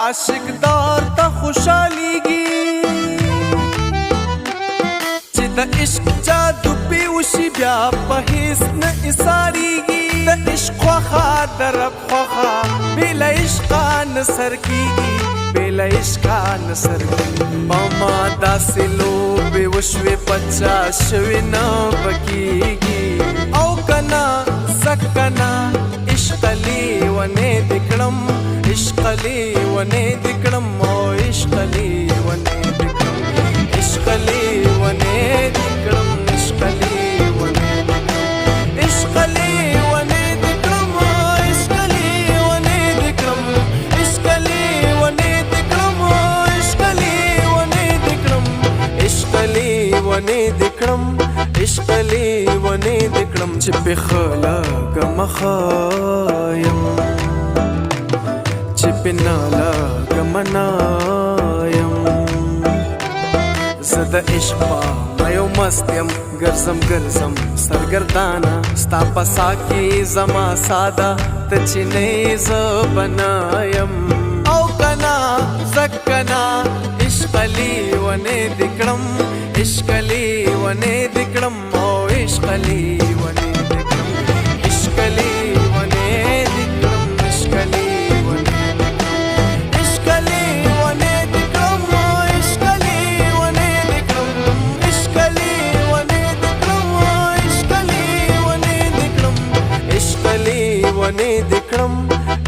عاشق دار ته خوشحالیږي چې د عشق جادو پې وشي بیا په هیڅ نه ایسارېږي د عشق خوښه د رب خوښه بې له عشقه نه سر کېږي بې له عشقه نه سر کېږي په ما داسې لوبې وشوې په چا شوې نه به کېږي او که نه ځکه که نه عشق لیونې دې کړم عشق لیونې دې کړم او عشق لیونې دې کړم عشق لیونې دې کړم عشق لیونې دې کړم عشق لیونې دې کړم عشق لیونې دې کړم عشق لیونې دې کړم عشق لیونې دې کړم عشق لیونې دې کړم عشق لیونې دې کړم چې پې ښه لږه یم چې پې نه لږه یم زه د عشق په میو مست یم ګرځم ګرځم سرګردانه ستا په سا کې زما ساده ته چې نه یې زه به نه یم او که نه ځکه که نه عشق لیونې دې کړم عشق لیونې دې کړم او عشق لیونې دې کړم عشق لیونې دې کړم عشق لیونې دې کړم عشق لیونې دې کړم عشق لیونې دې کړم عشق لیونې دې کړم عشق لیونې دې کړم عشق لیونې دې کړم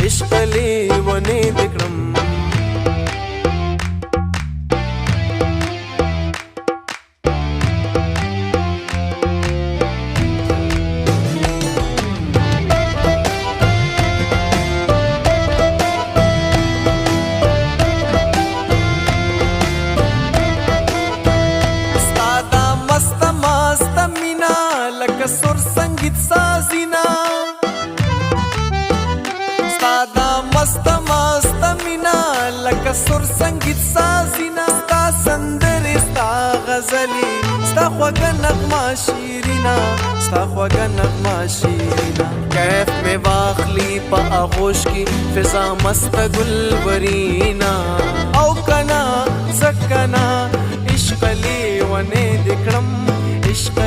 عشق لیونې دې کړم لکه سر سنگیت سازینا ستا دا مست مست مینا لکه سر سنگیت سازینا ستا سندره ستا غزلی ستا خوږه نغمه شیرینا ستا خوږه نغمه شیرینا کیف مې واخلي په آغوش کې فضا مست ګلورینا او کنا ځکه نه عشق لیونې دې کړم عشق